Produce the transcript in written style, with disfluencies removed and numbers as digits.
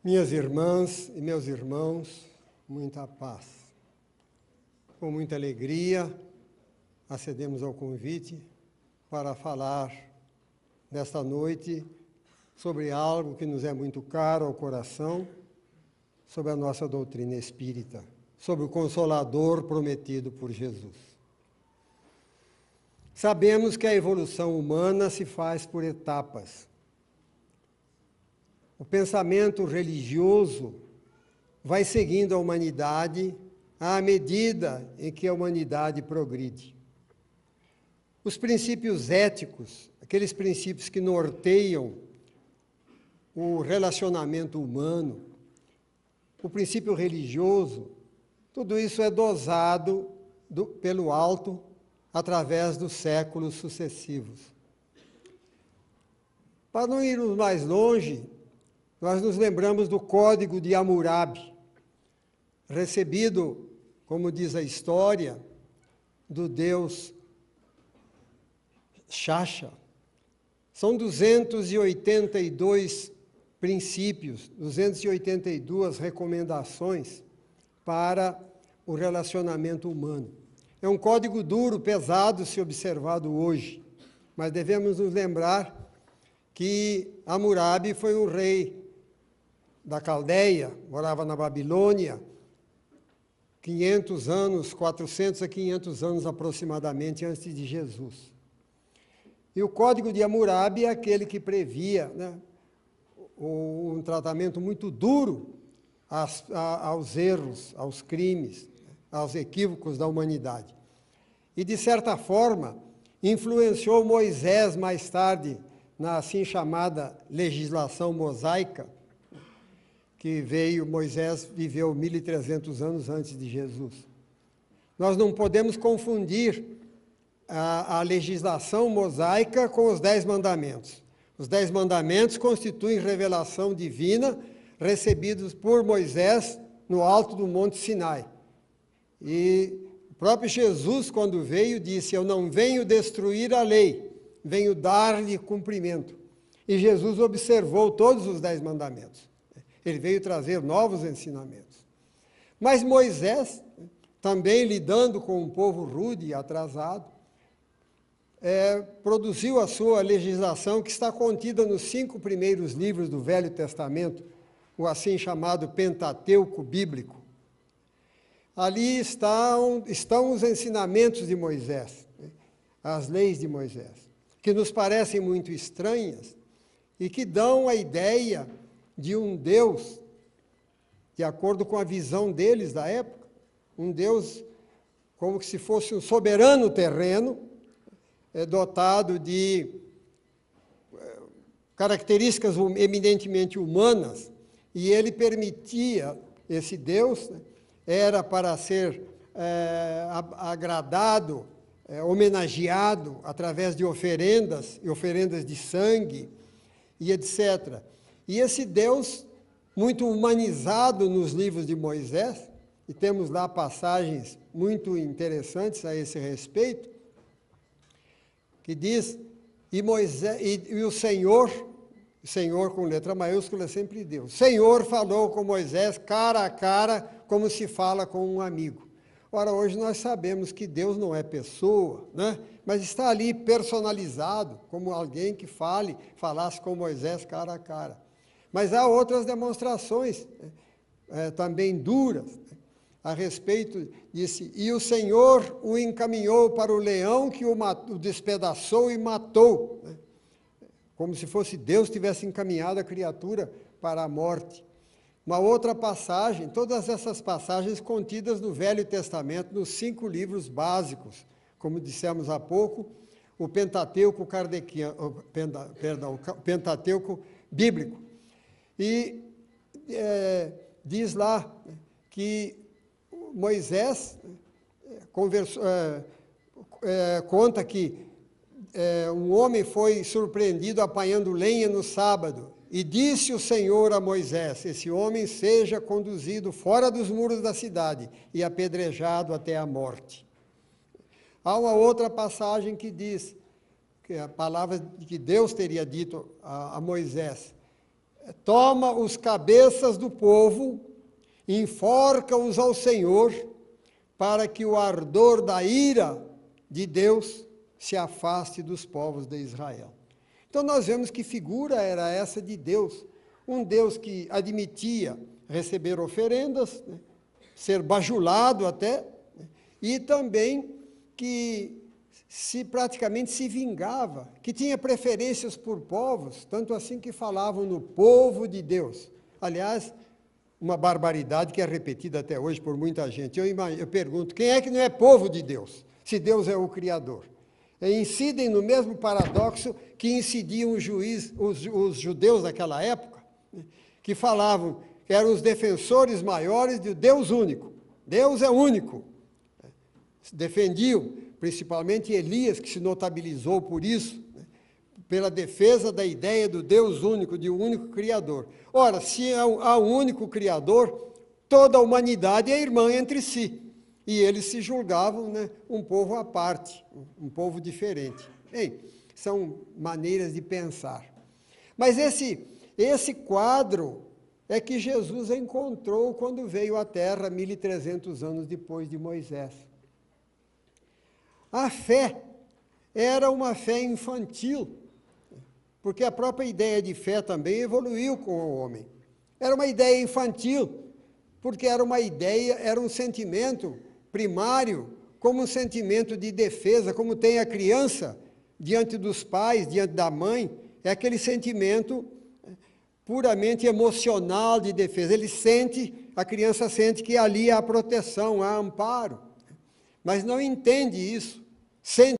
Minhas irmãs e meus irmãos, muita paz. Com muita alegria, acedemos ao convite para falar nesta noite sobre algo que nos é muito caro ao coração, sobre a nossa doutrina espírita, sobre o Consolador prometido por Jesus. Sabemos que a evolução humana se faz por etapas. O pensamento religioso vai seguindo a humanidade à medida em que a humanidade progride. Os princípios éticos, aqueles princípios que norteiam o relacionamento humano, o princípio religioso, tudo isso é dosado pelo alto através dos séculos sucessivos. Para não irmos mais longe, nós nos lembramos do Código de Hammurabi, recebido, como diz a história, do deus Shasha. São 282 princípios, 282 recomendações para o relacionamento humano. É um código duro, pesado, se observado hoje, mas devemos nos lembrar que Hammurabi foi um rei da Caldeia, morava na Babilônia, 500 anos, 400 a 500 anos aproximadamente antes de Jesus. E o Código de Hammurabi é aquele que previa, um tratamento muito duro aos erros, aos crimes, aos equívocos da humanidade. E, de certa forma, influenciou Moisés mais tarde na assim chamada legislação mosaica, que Moisés viveu 1.300 anos antes de Jesus. Nós não podemos confundir a legislação mosaica com os 10 mandamentos. Os 10 mandamentos constituem revelação divina recebidos por Moisés no alto do Monte Sinai. E o próprio Jesus, quando veio, disse: eu não venho destruir a lei, venho dar-lhe cumprimento. E Jesus observou todos os 10 mandamentos. Ele veio trazer novos ensinamentos. Mas Moisés, também lidando com um povo rude e atrasado, produziu a sua legislação, que está contida nos 5 primeiros livros do Velho Testamento, o assim chamado Pentateuco bíblico. Ali estão os ensinamentos de Moisés, as leis de Moisés, que nos parecem muito estranhas e que dão a ideia de um Deus, de acordo com a visão deles da época, um Deus como se fosse um soberano terreno, dotado de características eminentemente humanas, e ele permitia, esse Deus, era para ser agradado, homenageado através de oferendas, e oferendas de sangue, e etc. E esse Deus, muito humanizado nos livros de Moisés, e temos lá passagens muito interessantes a esse respeito, que diz, e o Senhor com letra maiúscula é sempre Deus. O Senhor falou com Moisés cara a cara, como se fala com um amigo. Ora, hoje nós sabemos que Deus não é pessoa, mas está ali personalizado, como alguém que falasse com Moisés cara a cara. Mas há outras demonstrações, também duras, a respeito disso. E o Senhor o encaminhou para o leão que o despedaçou e matou, como se fosse Deus tivesse encaminhado a criatura para a morte. Uma outra passagem, todas essas passagens contidas no Velho Testamento, nos 5 livros básicos, como dissemos há pouco, o Pentateuco Pentateuco bíblico. E diz lá que Moisés conta que um homem foi surpreendido apanhando lenha no sábado, e disse o Senhor a Moisés: esse homem seja conduzido fora dos muros da cidade e apedrejado até a morte. Há uma outra passagem que diz, que a palavra que Deus teria dito a Moisés, toma os cabeças do povo, enforca-os ao Senhor, para que o ardor da ira de Deus se afaste dos povos de Israel. Então nós vemos que figura era essa de Deus, um Deus que admitia receber oferendas, né, ser bajulado até, né, e também que praticamente se vingava, que tinha preferências por povos, tanto assim que falavam no povo de Deus. Aliás, uma barbaridade que é repetida até hoje por muita gente. Eu pergunto, quem é que não é povo de Deus, se Deus é o Criador? Incidem no mesmo paradoxo que incidiam os judeus daquela época, né, que falavam que eram os defensores maiores de Deus único. Deus é único. Defendiam, principalmente Elias, que se notabilizou por isso, né, pela defesa da ideia do Deus único, de um único Criador. Ora, se há um único Criador, toda a humanidade é irmã entre si. E eles se julgavam, né, um povo à parte, um povo diferente. Bem, são maneiras de pensar. Mas esse quadro é que Jesus encontrou quando veio à Terra 1.300 anos depois de Moisés. A fé era uma fé infantil, porque a própria ideia de fé também evoluiu com o homem. Era uma ideia infantil, porque era um sentimento primário, como um sentimento de defesa, como tem a criança diante dos pais, diante da mãe, é aquele sentimento puramente emocional de defesa. A criança sente que ali há proteção, há amparo, mas não entende isso, sente